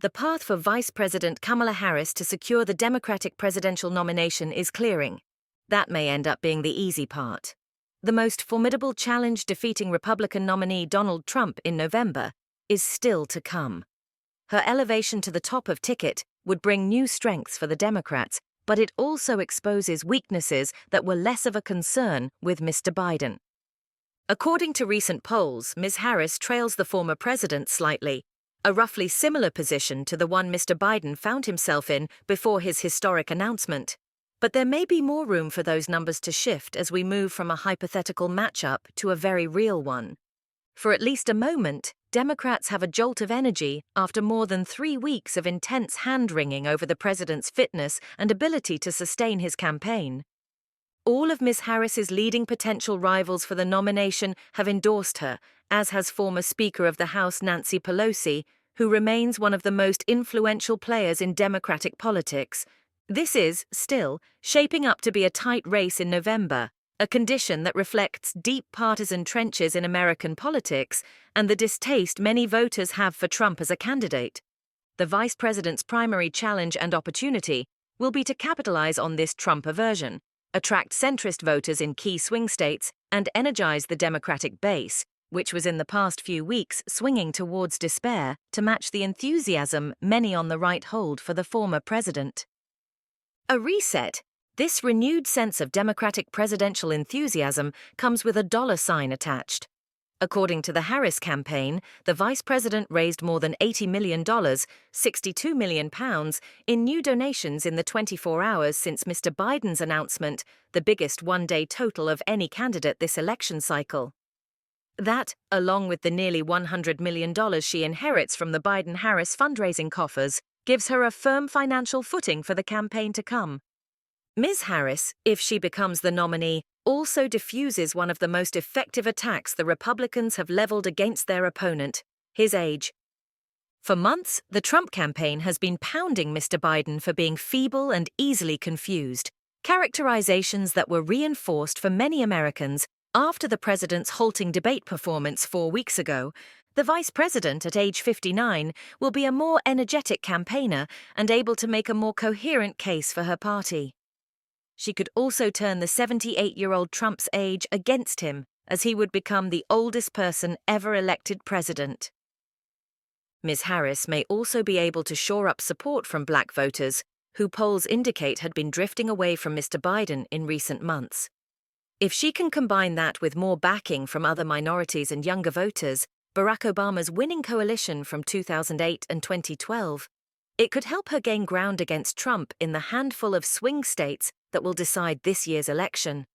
the path for Vice President Kamala Harris to secure the Democratic presidential nomination is clearing. That may end up being the easy part. The most formidable challenge defeating Republican nominee Donald Trump in November is still to come. Her elevation to the top of ticket would bring new strengths for the Democrats, but it also exposes weaknesses that were less of a concern with Mr. Biden. According to recent polls, Ms. Harris trails the former president slightly, a roughly similar position to the one Mr. Biden found himself in before his historic announcement. But there may be more room for those numbers to shift as we move from a hypothetical matchup to a very real one. For at least a moment, Democrats have a jolt of energy after more than 3 weeks of intense hand-wringing over the president's fitness and ability to sustain his campaign. All of Ms. Harris's leading potential rivals for the nomination have endorsed her, as has former Speaker of the House Nancy Pelosi, who remains one of the most influential players in Democratic politics. This is, still, shaping up to be a tight race in November, a condition that reflects deep partisan trenches in American politics and the distaste many voters have for Trump as a candidate. The vice president's primary challenge and opportunity will be to capitalize on this Trump aversion, attract centrist voters in key swing states, and energize the Democratic base, which was in the past few weeks swinging towards despair, to match the enthusiasm many on the right hold for the former president. A reset. This renewed sense of Democratic presidential enthusiasm comes with a dollar sign attached. According to the Harris campaign, the vice president raised more than $80 million, £62 million, in new donations in the 24 hours since Mr. Biden's announcement, the biggest one-day total of any candidate this election cycle. That, along with the nearly $100 million she inherits from the Biden-Harris fundraising coffers, gives her a firm financial footing for the campaign to come. Ms. Harris, if she becomes the nominee, also diffuses one of the most effective attacks the Republicans have leveled against their opponent, his age. For months, the Trump campaign has been pounding Mr. Biden for being feeble and easily confused, characterizations that were reinforced for many Americans after the president's halting debate performance 4 weeks ago. The vice president, at age 59, will be a more energetic campaigner and able to make a more coherent case for her party. She could also turn the 78-year-old Trump's age against him, as he would become the oldest person ever elected president. Ms. Harris may also be able to shore up support from black voters, who polls indicate had been drifting away from Mr. Biden in recent months. If she can combine that with more backing from other minorities and younger voters, Barack Obama's winning coalition from 2008 and 2012, it could help her gain ground against Trump in the handful of swing states that will decide this year's election.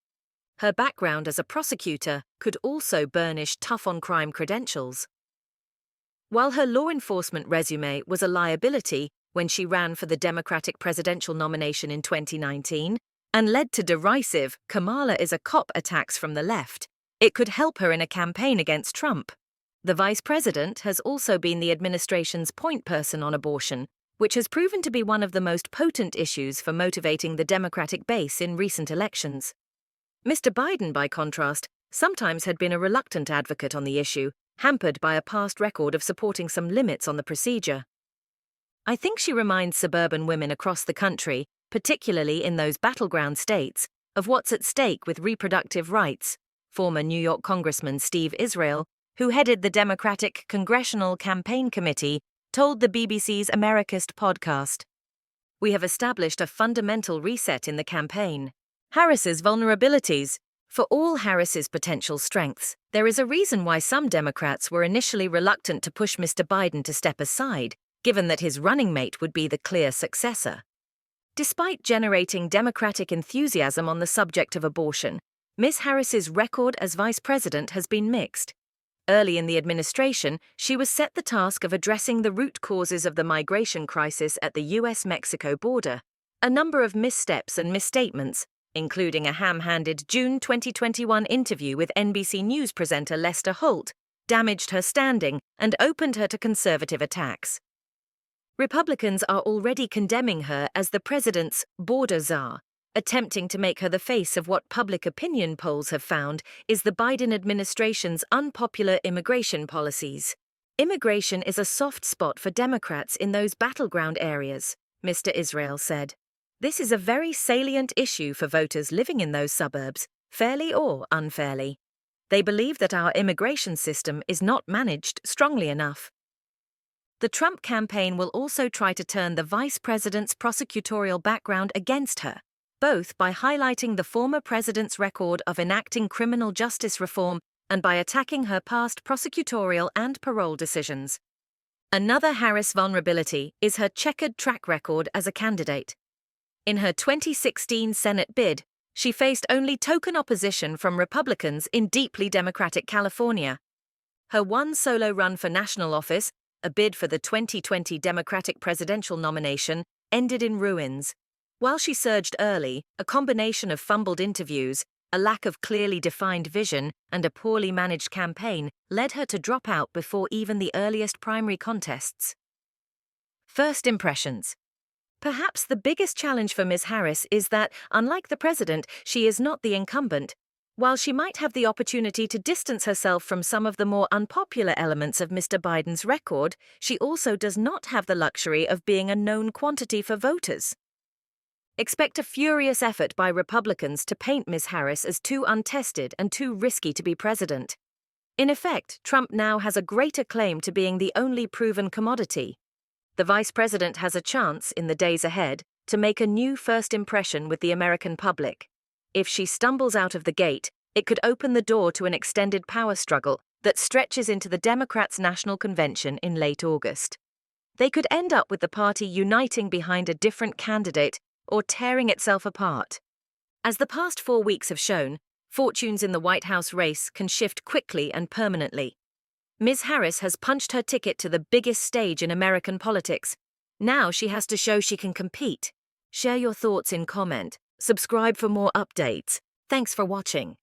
Her background as a prosecutor could also burnish tough-on-crime credentials. While her law enforcement resume was a liability when she ran for the Democratic presidential nomination in 2019 and led to derisive "Kamala is a cop" attacks from the left, it could help her in a campaign against Trump. The vice president has also been the administration's point person on abortion, which has proven to be one of the most potent issues for motivating the Democratic base in recent elections. Mr. Biden, by contrast, sometimes had been a reluctant advocate on the issue, hampered by a past record of supporting some limits on the procedure. I think she reminds suburban women across the country, particularly in those battleground states, of what's at stake with reproductive rights. Former New York Congressman Steve Israel, who headed the Democratic Congressional Campaign Committee, told the BBC's Americast podcast. "We have established a fundamental reset in the campaign. Harris's vulnerabilities. For all Harris's potential strengths, there is a reason why some Democrats were initially reluctant to push Mr. Biden to step aside, given that his running mate would be the clear successor. Despite generating Democratic enthusiasm on the subject of abortion, Ms. Harris's record as vice president has been mixed. Early in the administration, she was set the task of addressing the root causes of the migration crisis at the US-Mexico border. A number of missteps and misstatements, including a ham-handed June 2021 interview with NBC News presenter Lester Holt, damaged her standing and opened her to conservative attacks. Republicans are already condemning her as the president's border czar, attempting to make her the face of what public opinion polls have found is the Biden administration's unpopular immigration policies. Immigration is a soft spot for Democrats in those battleground areas, Mr. Israel said. This is a very salient issue for voters living in those suburbs, fairly or unfairly. They believe that our immigration system is not managed strongly enough. The Trump campaign will also try to turn the vice president's prosecutorial background against her, both by highlighting the former president's record of enacting criminal justice reform and by attacking her past prosecutorial and parole decisions. Another Harris vulnerability is her checkered track record as a candidate. In her 2016 Senate bid, she faced only token opposition from Republicans in deeply Democratic California. Her one solo run for national office, a bid for the 2020 Democratic presidential nomination, ended in ruins. While she surged early, a combination of fumbled interviews, a lack of clearly defined vision, and a poorly managed campaign led her to drop out before even the earliest primary contests. First impressions. Perhaps the biggest challenge for Ms. Harris is that, unlike the president, she is not the incumbent. While she might have the opportunity to distance herself from some of the more unpopular elements of Mr. Biden's record, she also does not have the luxury of being a known quantity for voters. Expect a furious effort by Republicans to paint Ms. Harris as too untested and too risky to be president. In effect, Trump now has a greater claim to being the only proven commodity. The vice president has a chance, in the days ahead, to make a new first impression with the American public. If she stumbles out of the gate, it could open the door to an extended power struggle that stretches into the Democrats' national convention in late August. They could end up with the party uniting behind a different candidate or tearing itself apart. As the past 4 weeks have shown, fortunes in the White House race can shift quickly and permanently. Ms. Harris has punched her ticket to the biggest stage in American politics. Now she has to show she can compete. Share your thoughts in comment. Subscribe for more updates. Thanks for watching.